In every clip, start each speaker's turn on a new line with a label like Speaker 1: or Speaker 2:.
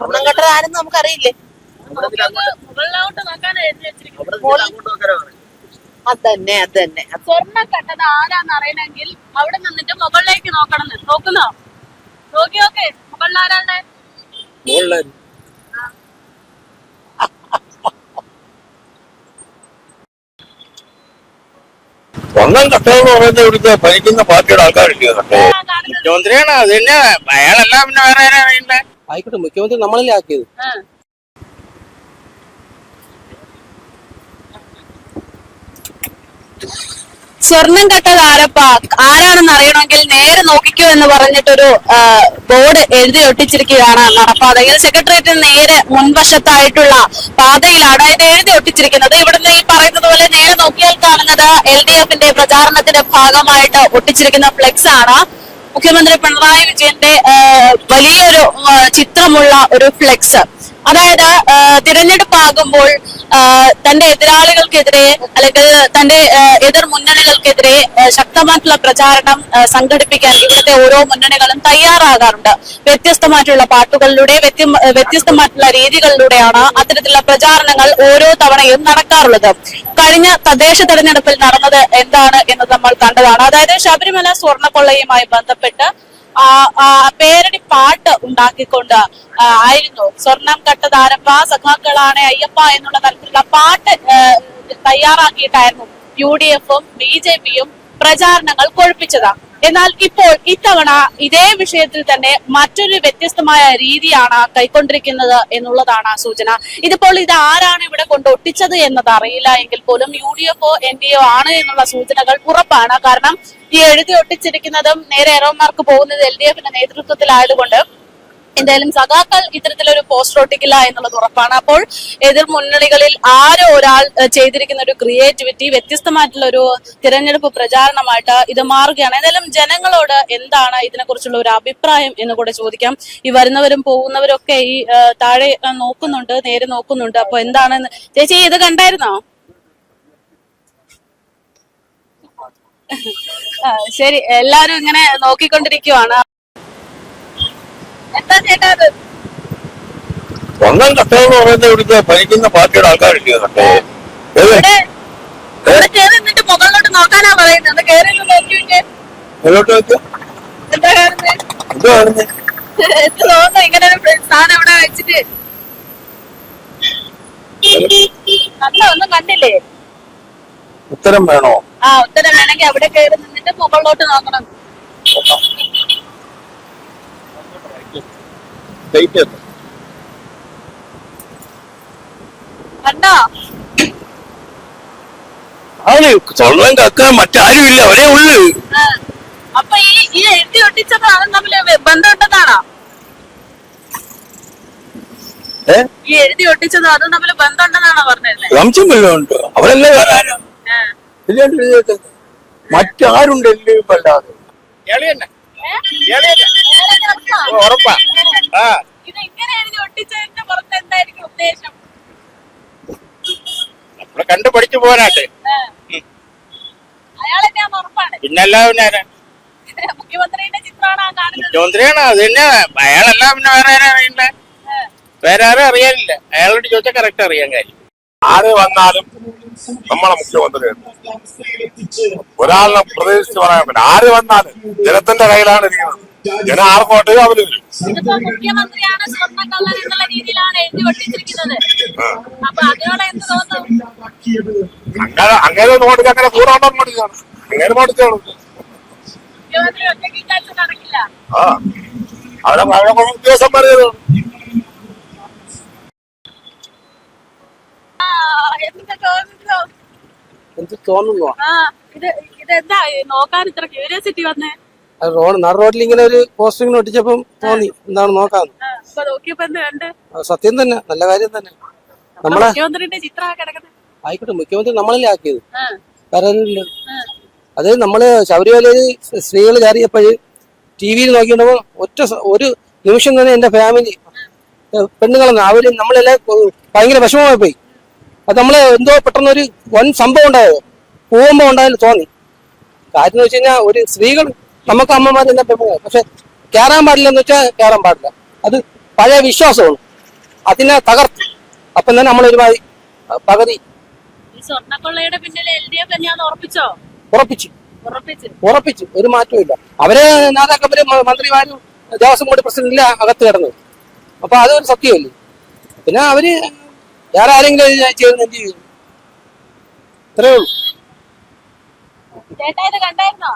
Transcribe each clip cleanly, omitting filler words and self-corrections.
Speaker 1: സ്വർണം കട്ടത് ആരെന്ന് നമുക്കറിയില്ലേ. അതന്നെ അതന്നെ.
Speaker 2: സ്വർണം കട്ടത് ആരാന്ന് അറിയണമെങ്കിൽ അവിടെ നിന്നിട്ട് മുകളിലേക്ക് നോക്കണം. നോക്കുന്നോ? നോക്കി മുകളിൽ ആരാണ്?
Speaker 3: സ്വർണം കട്ടതെന്ന് പറയുന്നത് ഇവിടുത്തെ ഭരിക്കുന്ന പാർട്ടിയുടെ ആൾക്കാരില്ലയോ കട്ടത്?
Speaker 4: മുഖ്യമന്ത്രിയാണ്. അത് തന്നെ അയാളല്ല, പിന്നെ വേറെ ആരാ അറിയണ്ടേ?
Speaker 5: ആയിക്കോട്ടെ, മുഖ്യമന്ത്രി നമ്മളല്ലേ ആക്കിയത്.
Speaker 2: സ്വർണം കട്ടത് ആരാണെന്ന് അറിയണമെങ്കിൽ നേരെ നോക്കിക്കോ എന്ന് പറഞ്ഞിട്ടൊരു ബോർഡ് എഴുതി ഒട്ടിച്ചിരിക്കുകയാണ് നടപ്പാത. ഇത് സെക്രട്ടേറിയറ്റിന് നേരെ മുൻവശത്തായിട്ടുള്ള പാതയിലാണ് ഇത് എഴുതി ഒട്ടിച്ചിരിക്കുന്നത്. ഇവിടുന്ന് ഈ പറയുന്നത് പോലെ നേരെ നോക്കിയാൽ കാണുന്നത് LDFന്റെ പ്രചാരണത്തിന്റെ ഭാഗമായിട്ട് ഒട്ടിച്ചിരിക്കുന്ന ഫ്ലെക്സ് ആണ്. മുഖ്യമന്ത്രി പിണറായി വിജയന്റെ വലിയൊരു ചിത്രമുള്ള ഒരു ഫ്ലെക്സ്. അതായത് തിരഞ്ഞെടുപ്പ് ആകുമ്പോൾ തന്റെ എതിരാളികൾക്കെതിരെ അല്ലെങ്കിൽ തന്റെ എതിർ മുന്നണികൾക്കെതിരെ ശക്തമായിട്ടുള്ള പ്രചാരണം സംഘടിപ്പിക്കാൻ ഇവിടുത്തെ ഓരോ മുന്നണികളും തയ്യാറാകാറുണ്ട്. വ്യത്യസ്തമായിട്ടുള്ള പാട്ടുകളിലൂടെ വ്യത്യസ്തമായിട്ടുള്ള രീതികളിലൂടെയാണ് അത്തരത്തിലുള്ള പ്രചാരണങ്ങൾ ഓരോ തവണയും നടക്കാറുള്ളത്. കഴിഞ്ഞ തദ്ദേശ തെരഞ്ഞെടുപ്പിൽ നടന്നത് എന്താണ് എന്ന് നമ്മൾ കണ്ടതാണ്. അതായത് ശബരിമല സ്വർണ്ണക്കൊള്ളയുമായി ബന്ധപ്പെട്ട് പേരടി പാട്ട് ഉണ്ടാക്കിക്കൊണ്ട് ആയിരുന്നു സ്വർണം കട്ടതാരപ്പ സഖാക്കളാണ് അയ്യപ്പ എന്നുള്ള തരത്തിലുള്ള പാട്ട് തയ്യാറാക്കിയിട്ടായിരുന്നു UDFും BJPയും പ്രചാരണങ്ങൾ കൊഴുപ്പിച്ചത്. എന്നാൽ ഇപ്പോൾ ഇത്തവണ ഇതേ വിഷയത്തിൽ തന്നെ മറ്റൊരു വ്യത്യസ്തമായ രീതിയാണ് കൈക്കൊണ്ടിരിക്കുന്നത് എന്നുള്ളതാണ് സൂചന. ഇതിപ്പോൾ ഇത് ആരാണ് ഇവിടെ കൊണ്ട് ഒട്ടിച്ചത് എന്നത് അറിയില്ല എങ്കിൽ പോലും UDFോ NDAയോ ആണ് എന്നുള്ള സൂചനകൾ ഉറപ്പാണ്. കാരണം ഈ എഴുതി ഒട്ടിച്ചിരിക്കുന്നതും നേരെ എറോമാർക്ക് പോകുന്നത് LDFന്റെ നേതൃത്വത്തിലായതുകൊണ്ട് എന്തായാലും സഖാക്കൾ ഇത്തരത്തിലൊരു പോസ്റ്റർ ഒട്ടിക്കില്ല എന്നുള്ളത് ഉറപ്പാണ്. അപ്പോൾ എതിർ മുന്നണികളിൽ ആരോ ഒരാൾ ചെയ്തിരിക്കുന്ന ഒരു ക്രിയേറ്റിവിറ്റി വ്യത്യസ്തമായിട്ടുള്ള ഒരു തിരഞ്ഞെടുപ്പ് പ്രചാരണമായിട്ട് ഇത് മാറുകയാണ്. എന്തായാലും ജനങ്ങളോട് എന്താണ് ഇതിനെക്കുറിച്ചുള്ള ഒരു അഭിപ്രായം എന്ന് കൂടെ ചോദിക്കാം. ഈ വരുന്നവരും പോകുന്നവരും ഒക്കെ ഈ താഴെ നോക്കുന്നുണ്ട്, നേരെ നോക്കുന്നുണ്ട്. അപ്പൊ എന്താണെന്ന് ചേച്ചി ഇത് കണ്ടായിരുന്നോ? ശരി, എല്ലാരും ഇങ്ങനെ നോക്കിക്കൊണ്ടിരിക്കുവാണ്. എന്താ ചേട്ടാ അത്?
Speaker 3: സ്വർണം കട്ടതെന്ന് പറയുന്നത് ഇവിടുത്തെ ഭരിക്കുന്ന പാർട്ടിയുടെ ആൾക്കാരില്ലയോ കട്ടത്?
Speaker 2: എന്നിട്ട് മുകളിലോട്ട് നോക്കാനാ പറയുന്നത്. കേറി നോക്കിയിട്ട് എന്താ കാണുന്നത്? തോന്നുന്നു ഇങ്ങനെ ഒരു സാധനം അവിടെ വെച്ചിട്ട് ഒന്നും കണ്ടില്ലേ?
Speaker 3: ഉത്തരം വേണോ?
Speaker 2: ഉത്തരം വേണമെങ്കിൽ അവിടെ കയറി നിന്നിട്ട് മുകളിലോട്ട് നോക്കണം. കണ്ടോ?
Speaker 3: സ്വർണം കക്കാൻ മറ്റാരും ഇല്ല, ഒരേ ഉള്ളു.
Speaker 2: അപ്പൊ ഈ എഴുതി ഒട്ടിച്ചത് അതും തമ്മിൽ ബന്ധമുണ്ടെന്നാണോ? ഈ എഴുതി ഒട്ടിച്ചത് അതും തമ്മിൽ ബന്ധമുണ്ടെന്നാണോ പറഞ്ഞിരുന്നത്?
Speaker 3: സംശയം വല്ലതുണ്ട്. അവരല്ലേ മറ്റാരുണ്ട് LDF അല്ലാതെ?
Speaker 4: ഉറപ്പാ.
Speaker 2: ഇത് ഇങ്ങനെ എഴുതി ഒട്ടിച്ചതിന്റെ പുറത്ത് എന്തായിരിക്കും ഉദ്ദേശം?
Speaker 4: നമ്മള് കണ്ടു പഠിച്ചു പോരാട്ടെ.
Speaker 2: അയാളെന്നെയാന്ന് ഉറപ്പാണ്.
Speaker 4: പിന്നല്ല, പിന്നെ
Speaker 2: മുഖ്യമന്ത്രിയുടെ ചിത്രമാണ് കാണുന്നത്.
Speaker 4: മുഖ്യമന്ത്രിയാണ്. അത് തന്നെ അയാളല്ല, പിന്നെ വേറെ ആരാ അറിയണ്ടേ? വേറെ ആരും അറിയാനില്ല. അയാളോട് ചോദിച്ചാൽ കറക്റ്റ് അറിയാൻ കാര്യം.
Speaker 3: ആര് വന്നാലും നമ്മളെ മുഖ്യമന്ത്രിയാണ്. ഒരാളിനെ പ്രതീക്ഷിച്ച് പറയാൻ പറ്റില്ല. ആര് വന്നാലും ജനത്തിന്റെ കയ്യിലാണ് ഇരിക്കുന്നത്. ജനം ആർക്കോട്ടെ അവര്
Speaker 2: മുഖ്യമന്ത്രിയാണ് സ്വർണ്ണക്കള്ളൻ എന്നുള്ള രീതിയിലാണ് എഴുതി ഒട്ടിച്ചിരിക്കുന്നത്. അപ്പൊ അതിനോട് എന്ത് തോന്നുന്നു?
Speaker 3: അങ്ങനെ നോട്ടിച്ച് അങ്ങനെ കൂടാണ്ടോ നോട്ടിച്ചാണ് അങ്ങനെ നോട്ടിച്ചാണ്.
Speaker 2: മുഖ്യമന്ത്രി ഒറ്റയ്ക്ക് കാഴ്ച നടക്കില്ല.
Speaker 3: അവരെ ഉദ്ദേശം പറയുന്നത്
Speaker 5: എന്ത് തോന്നുന്നു?
Speaker 2: ഇതെന്താ നോക്കാൻ ഇത്ര ക്യൂരിയോസിറ്റി വന്നേ?
Speaker 5: റോഡിൽ ഇങ്ങനെ ഒരു പോസ്റ്ററിങ് ഒട്ടിച്ചപ്പം തോന്നി എന്താണ് നോക്കാന്ന്. സത്യം തന്നെ, നല്ല കാര്യം തന്നെ. നമ്മളെ
Speaker 2: മുഖ്യമന്ത്രിയുടെ ചിത്രമാണ് കിടക്കുന്നത്.
Speaker 5: ആയിക്കോട്ടെ, മുഖ്യമന്ത്രി നമ്മളല്ലേ ആക്കിയത്. അത് നമ്മള് ശബരിമലയിൽ സ്ത്രീകൾ കയറിയപ്പോഴ് TV നോക്കിയപ്പോ ഒരു നിമിഷം തന്നെ എന്റെ ഫാമിലി പെണ്ണുങ്ങളെന്ന് അവര് നമ്മളെല്ലാം ഭയങ്കര വിഷമമായി പോയി. അത് നമ്മള് എന്തോ പെട്ടെന്നൊരു വൻ സംഭവം ഉണ്ടായത് പോകുമ്പോ ഉണ്ടായാലും തോന്നി. കാര്യം എന്ന് വെച്ച് കഴിഞ്ഞാൽ ഒരു സ്ത്രീകൾ നമുക്ക് അമ്മമാരെല്ലാം പെണ്ണുങ്ങൾ, പക്ഷെ കയറാൻ പാടില്ല എന്ന് വെച്ചാൽ കയറാൻ പാടില്ല. അത് പഴയ വിശ്വാസമാണ്. അതിനെ തകർത്തു. അപ്പം തന്നെ നമ്മളൊരുമാതിരി പകുതി
Speaker 2: ഈ സ്വർണ്ണക്കൊള്ളയുടെ പിന്നിൽ LDF തന്നെയാന്ന്
Speaker 5: ഉറപ്പിച്ചു. ഒരു മാറ്റവും ഇല്ല. അവരെ നേതാക്കന്മാരും മന്ത്രിമാരും ദേവസ്വം ബോർഡ് പ്രസിഡന്റിലെ അകത്ത് കിടന്നത്. അപ്പൊ അതൊരു സത്യമല്ലേ. പിന്നെ അവര് വേറെ ആരെങ്കിലും ചെയ്യുന്ന എന്ത് ചെയ്യും? ഇത്രേ ഉള്ളൂ.
Speaker 2: ചേട്ടാ ഇത് കണ്ടായിരുന്നോ?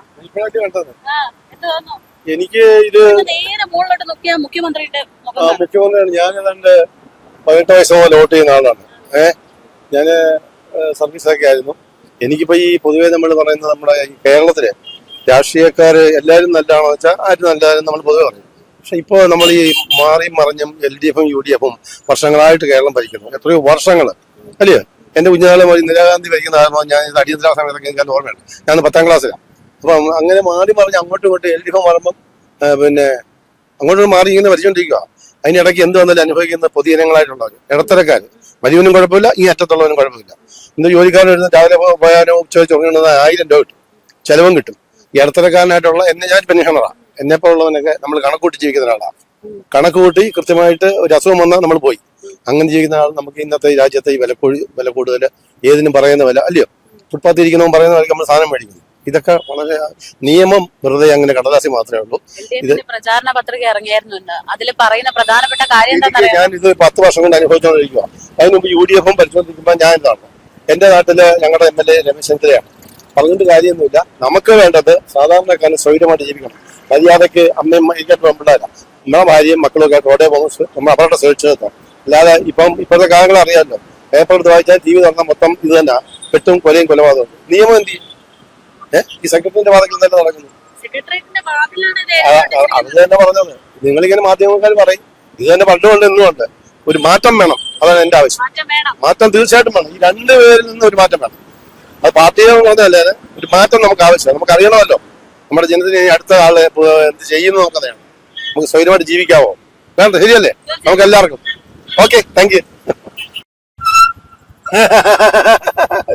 Speaker 6: എനിക്ക് ഇത്
Speaker 2: നേരെ മുകളിലോട്ട് നോക്കിയാ മുഖ്യമന്ത്രിയുടെ
Speaker 6: മുഖ്യമന്ത്രിയാണ്. ഞാൻ ഏതാണ്ട് 18 വയസ്സ് മുതൽ വോട്ട് ചെയ്യുന്ന ആളാണ്. ഞാന് സർവീസൊക്കെ ആയിരുന്നു. എനിക്കിപ്പോ ഈ പൊതുവെ നമ്മൾ പറയുന്നത് നമ്മുടെ ഈ കേരളത്തിലെ രാഷ്ട്രീയക്കാര് എല്ലാവരും നല്ലതാണോ വെച്ചാൽ ആരും നല്ലതാണെന്ന് നമ്മൾ പൊതുവെ പറയും. പക്ഷെ ഇപ്പോ നമ്മൾ ഈ മാറിയും മറിഞ്ഞും LDFും UDFും വർഷങ്ങളായിട്ട് കേരളം ഭരിക്കുന്നു. എത്രയോ വർഷങ്ങൾ അല്ലയോ? എന്റെ കുഞ്ഞുനാളെ മതി ഇന്ദിരാഗാന്ധി ഭരിക്കുന്ന ആകുമ്പോൾ ഞാൻ അടിയന്തര സമയത്തൊക്കെ എനിക്ക് ഓർമ്മയുണ്ട്. ഞാൻ 10ാം ക്ലാസ്സിലാണ്. അപ്പൊ അങ്ങനെ മാറി മറിഞ്ഞ് അങ്ങോട്ടും ഇങ്ങോട്ടും LDF മാറുമ്പം പിന്നെ അങ്ങോട്ടും മാറി ഇങ്ങനെ ഭരിച്ചുകൊണ്ടിരിക്കുക. അതിനിടയ്ക്ക് എന്ത് വന്നാലും അനുഭവിക്കുന്ന പൊതുജനങ്ങളായിട്ടുള്ളവർ, ഇടത്തരക്കാർ, വലിയവനും കുഴപ്പമില്ല, ഈ അറ്റത്തുള്ളവനും കുഴപ്പമില്ല. ഇന്ന് ജോലിക്കാരൻ വരുന്ന രാവിലെ പോയാനോ ഉച്ചവെച്ച് ഉറങ്ങുന്നത് 1000 രൂപ കിട്ടും, ചെലവും കിട്ടും. ഈ ഇടത്തരക്കാരനായിട്ടുള്ള ഞാൻ പെൻഷനറാണ്. എന്നെപ്പോലുള്ളവനൊക്കെ നമ്മൾ കണക്ക് കൂട്ടി ജീവിക്കുന്ന ഒരാളാണ്. കണക്ക് കൂട്ടി കൃത്യമായിട്ട് ഒരു അസുഖം വന്നാൽ നമ്മൾ പോയി അങ്ങനെ ജീവിക്കുന്ന ആൾ. നമുക്ക് ഇന്നത്തെ ഈ രാജ്യത്തെ ഈ വില കൂടുതൽ, ഏതിനും പറയുന്ന വില അല്ലയോ? ഫുട്പാത്തിൽ ഇരിക്കുന്നവൻ പറയുന്ന വിലക്ക് നമ്മൾ സാധനം മേടിക്കുന്നു. ഇതൊക്കെ വളരെ നിയമം വെറുതെ അങ്ങനെ കടലാസി മാത്രമേ ഉള്ളൂ. ഇത്
Speaker 2: പ്രചാരണ പത്രിക ഇറങ്ങിയായിരുന്നു. അതിൽ പറയുന്ന പ്രധാനപ്പെട്ട കാര്യം
Speaker 6: ഞാൻ ഇത് 10 വർഷം കൊണ്ട് അനുഭവിച്ചുകൊണ്ടിരിക്കുക. അതിന് മുമ്പ് UDFും പരിശോധിക്കുമ്പോൾ ഞാൻ ഇതാണ്. എന്റെ നാട്ടില് ഞങ്ങളുടെ MLA രമേശ് ചെന്നിത്തലയാണ്. പറഞ്ഞിട്ട് കാര്യമൊന്നുമില്ല. നമുക്ക് വേണ്ടത് സാധാരണക്കാരന് സ്വൈര്യമായിട്ട് ജീവിക്കണം. മര്യാദക്ക് അമ്മയും ഇരിക്കട്ടെ പിള്ളേര നമ്മളെ ഭാര്യയും മക്കളൊക്കെ റോഡേ പോകുന്ന നമ്മൾ അവരുടെ സുരക്ഷിതത്വം. അല്ലാതെ ഇപ്പോഴത്തെ കാര്യങ്ങൾ അറിയാമല്ലോ. പേപ്പർ എടുത്ത് വായിച്ചാൽ TV തുറന്നാൽ മൊത്തം ഇത് തന്നെ പെട്ടും കൊലയും കൊലപാതകവും. നിയമം എന്ത് ചെയ്യും? ഈ സെക്രട്ടറിന്റെ വാദത്തിൽ തന്നെ നടക്കുന്നു. അത് തന്നെ പറഞ്ഞത്. നിങ്ങളിങ്ങനെ മാധ്യമക്കാർ പറയും, ഇത് തന്നെ പണ്ടുകൊണ്ട് ഇന്നുമുണ്ട്. ഒരു മാറ്റം വേണം, അതാണ് എന്റെ ആവശ്യം. മാറ്റം തീർച്ചയായിട്ടും വേണം. ഈ 2 പേരിൽ നിന്ന് ഒരു മാറ്റം വേണം. അത് പാർട്ടിയെ പറഞ്ഞല്ലാതെ ഒരു മാറ്റം നമുക്ക് ആവശ്യമാണ്. നമുക്ക് അറിയണമല്ലോ നമ്മുടെ ജനത്തിന് അടുത്ത ആള് എന്ത് ചെയ്യുന്നു നമുക്കറിയണം. നമുക്ക് സ്വൈര്യമായിട്ട് ജീവിക്കാവോ? വേണ്ട, ശരിയല്ലേ? നമുക്ക് എല്ലാവർക്കും okay. Thank you.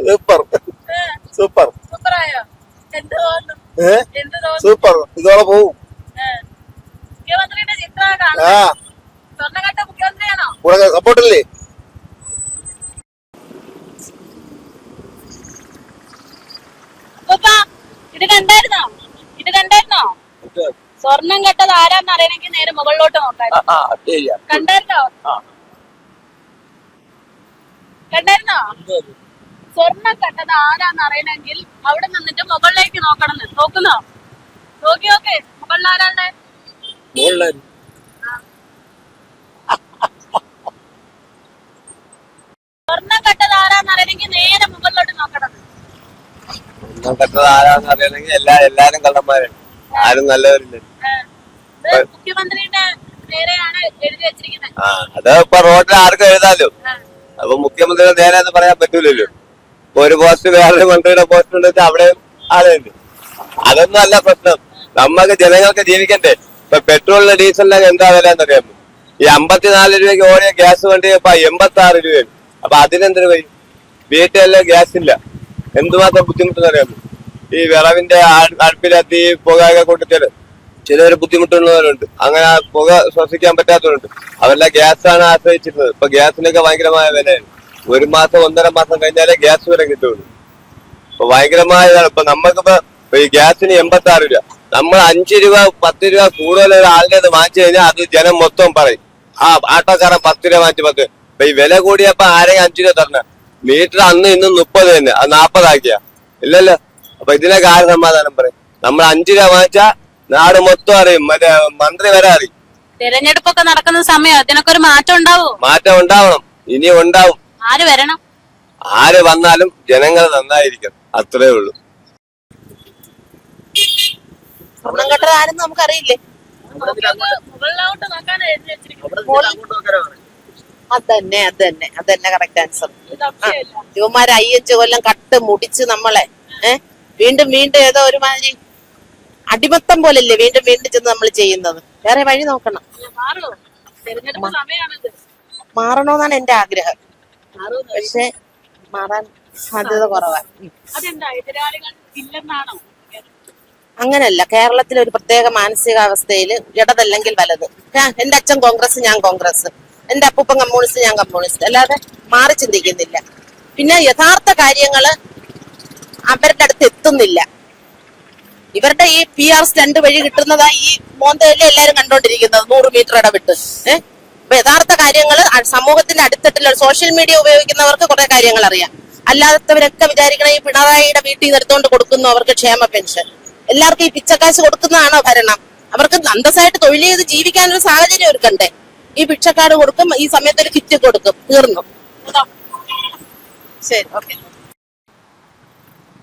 Speaker 6: Super super super. ഇതോടെ പോവും. സപ്പോർട്ടില്ലേ?
Speaker 2: ഇത് കണ്ടായിരുന്നോ? സ്വർണം കെട്ടത് ആരാന്ന് അറിയണമെങ്കിൽ നേരെ മുകളിലോട്ട് നോക്കായിരുന്നു. കണ്ടായിരുന്നോ? സ്വർണം കെട്ടത് ആരാന്ന് അറിയണമെങ്കിൽ അവിടെ നിന്നിട്ട് മുകളിലേക്ക് നോക്കണം. നോക്കുന്നോ? നോക്കി മുകളിൽ ആരാണ്? സ്വർണം കെട്ടത് ആരാന്ന് അറിയണമെങ്കിൽ നേരെ മുകളിലോട്ട് നോക്കണം.
Speaker 7: ആരാന്ന് അറിയണമെങ്കിൽ എല്ലാരും കള്ളന്മാരാണ്. ആരും നല്ലവരില്ല.
Speaker 2: മുഖ്യമന്ത്രിയുടെ നേരെയാണ് എഴുതി വെച്ചിരിക്കുന്നത്.
Speaker 7: അത് ഇപ്പൊ റോഡിൽ ആർക്കും എഴുതാലോ. അപ്പൊ മുഖ്യമന്ത്രിയുടെ നേരെ എന്ന് പറയാൻ പറ്റൂലല്ലോ. ഒരു പോസ്റ്റ് വേറൊരു മന്ത്രിയുടെ പോസ്റ്റ് ഉണ്ടെങ്കിൽ അവിടെ ആളുണ്ട്. അതൊന്നും അല്ല പ്രശ്നം. നമുക്ക് ജനങ്ങൾക്ക് ജീവിക്കണ്ടേ? ഇപ്പൊ പെട്രോളിന് ഡീസലിനൊക്കെ എന്താ വില എന്നറിയാമോ? ഈ 54 രൂപയ്ക്ക് ഓടിയ ഗ്യാസ് വണ്ടി ഇപ്പൊ 86 രൂപയാണ്. അപ്പൊ അതിനെന്തിനു വരും? വീട്ടിലെല്ലാം ഗ്യാസ് ഇല്ല. എന്തുമാത്രം ബുദ്ധിമുട്ടെന്നറിയാമോ? ഈ വിറവിന്റെ അടുപ്പിലെത്തി പുകയൊക്കെ കൊണ്ടിട്ട് ചിലവര് ബുദ്ധിമുട്ടുള്ളവരുണ്ട്. അങ്ങനെ പുക ശ്വസിക്കാൻ പറ്റാത്തവരുണ്ട്. അവരെല്ലാം ഗ്യാസാണ് ആശ്രയിച്ചിരുന്നത്. ഇപ്പൊ ഗ്യാസിനൊക്കെ ഭയങ്കരമായ വിലയാണ്. 1 മാസം 1.5 മാസം കഴിഞ്ഞാലേ ഗ്യാസ് വില കിട്ടുള്ളൂ. അപ്പൊ ഭയങ്കരമായ ഇതാണ്. ഇപ്പൊ നമുക്കിപ്പോ ഈ ഗ്യാസിന് 86 രൂപ. നമ്മൾ 5 രൂപ 10 രൂപ കൂടുതൽ ഒരാളുടെ വാങ്ങിച്ചു കഴിഞ്ഞാൽ അത് ജനം മൊത്തം പറയും. ആട്ടോക്കാരൻ 10 രൂപ വാങ്ങിച്ച് 10. അപ്പൊ ഈ വില കൂടിയപ്പോ ആരെയും 5 രൂപ തരണം. മീറ്റർ അന്ന് ഇന്നും 30 തന്നെ, അത് 40 ആക്കിയ ഇല്ലല്ലോ. അപ്പൊ ഇതിനൊക്കെ ആര് സമാധാനം പറയും? നമ്മൾ 5 രൂപ വാങ്ങിച്ചാ നാട് മൊത്തം അറിയും, മറ്റേ മന്ത്രി വരെ അറിയും.
Speaker 2: തെരഞ്ഞെടുപ്പൊക്കെ നടക്കുന്ന സമയം ഇതിനൊക്കെ ഒരു മാറ്റം ഉണ്ടാവോ?
Speaker 7: മാറ്റം ഉണ്ടാവണം, ഇനി ഉണ്ടാവും.
Speaker 2: ആര് വരണം?
Speaker 7: ആര് വന്നാലും ജനങ്ങൾ നന്നായിരിക്കും, അത്രേ ഉള്ളൂ.
Speaker 1: സ്വർണം കെട്ടത് ആരെന്ന് നമുക്കറിയില്ലേ.
Speaker 2: മുകളിലോട്ട് നോക്കാനാ എഴുതി വെച്ചിരിക്കുന്നത്.
Speaker 1: അതന്നെ കറക്റ്റ് ആൻസർ. ഇവന്മാര് 5 കൊല്ലം കട്ട് മുടിച്ച് നമ്മളെ വീണ്ടും ഏതോ ഒരുമാതിരി അടിമത്തം പോലല്ലേ വീണ്ടും ചെന്ന് നമ്മൾ ചെയ്യുന്നത്. വേറെ വഴി നോക്കണം. മാറണോന്നാണ് എന്റെ ആഗ്രഹം. പക്ഷെ മാറാൻ സാധ്യത കുറവാണ്. അങ്ങനല്ല, കേരളത്തിലെ ഒരു പ്രത്യേക മാനസികാവസ്ഥയിൽ ഇടതല്ലെങ്കിൽ വലത്. എന്റെ അച്ഛൻ കോൺഗ്രസ്, ഞാൻ കോൺഗ്രസ്. എന്റെ അപ്പൂപ്പൻ കമ്മ്യൂണിസ്റ്റ്, ഞാൻ കമ്മ്യൂണിസ്റ്റ്, അല്ലാതെ മാറി ചിന്തിക്കുന്നില്ല. പിന്നെ യഥാർത്ഥ കാര്യങ്ങള് അവരുടെ അടുത്ത് എത്തുന്നില്ല. ഇവരുടെ ഈ PR സ്റ്റണ്ട് വഴി കിട്ടുന്നതാ ഈ മോന്തയിലെ എല്ലാരും കണ്ടോണ്ടിരിക്കുന്നത് 100 മീറ്റർ ഇടവിട്ട്. അപ്പൊ യഥാർത്ഥ കാര്യങ്ങള് സമൂഹത്തിന്റെ അടിത്തട്ടിലുള്ള സോഷ്യൽ മീഡിയ ഉപയോഗിക്കുന്നവർക്ക് കുറെ കാര്യങ്ങൾ അറിയാം. അല്ലാത്തവരൊക്കെ വിചാരിക്കണ ഈ പിണറായിയുടെ വീട്ടിൽ നിന്ന് എടുത്തോണ്ട് കൊടുക്കുന്നു അവർക്ക് ക്ഷേമ പെൻഷൻ. എല്ലാവർക്കും ഈ പിച്ചക്കാശ് കൊടുക്കുന്നതാണോ ഭരണം? അവർക്ക് അന്തസ്സായിട്ട് തൊഴിൽ ചെയ്ത് ജീവിക്കാനൊരു സാഹചര്യം ഒരുക്കണ്ടേ? ഈ ഭിക്ഷക്കാട് കൊടുക്കും, ഈ സമയത്ത് ഒരു കിറ്റ് കൊടുക്കും, തീർന്നു. ശരി, ഓക്കെ.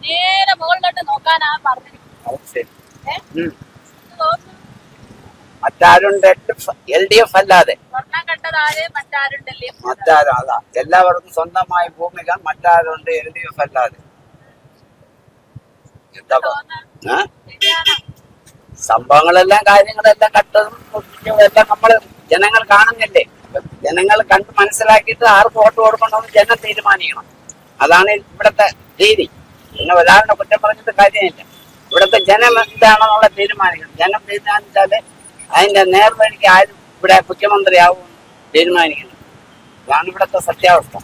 Speaker 2: നേരെ മുകളിലോട്ട് നോക്കാനാ പറഞ്ഞിരിക്കുന്നത്.
Speaker 8: മറ്റാരുണ്ട്? LDF അല്ലാതെ
Speaker 2: സ്വർണം കട്ടതാര്? മറ്റാരുണ്ടല്ലേ?
Speaker 8: മറ്റാരും അതാ. എല്ലാവർക്കും സ്വന്തമായി ഭൂമികൾ മറ്റാരുണ്ട്? LDF അല്ലാതെ. എന്താ സംഭവങ്ങളെല്ലാം കാര്യങ്ങളെല്ലാം കട്ടതും എല്ലാം നമ്മള് ജനങ്ങൾ കാണുന്നില്ലേ? ജനങ്ങൾ കണ്ട് മനസ്സിലാക്കിയിട്ട് ആർക്ക് വോട്ട് കൊടുക്കണമെന്ന് ജനം തീരുമാനിക്കണം. അതാണ് ഇവിടുത്തെ രീതി. പിന്നെ ഒരാളുടെ കുറ്റം പറഞ്ഞിട്ട് കാര്യമില്ല. ഇവിടുത്തെ ജനം എന്താണെന്നുള്ള തീരുമാനിക്കണം. ജനം തീരുമാനിച്ചാല് അതിന്റെ നേർവഴിക്ക് ആരും ഇവിടെ മുഖ്യമന്ത്രിയാവും തീരുമാനിക്കണം. അതാണ് ഇവിടുത്തെ സത്യാവസ്ഥ.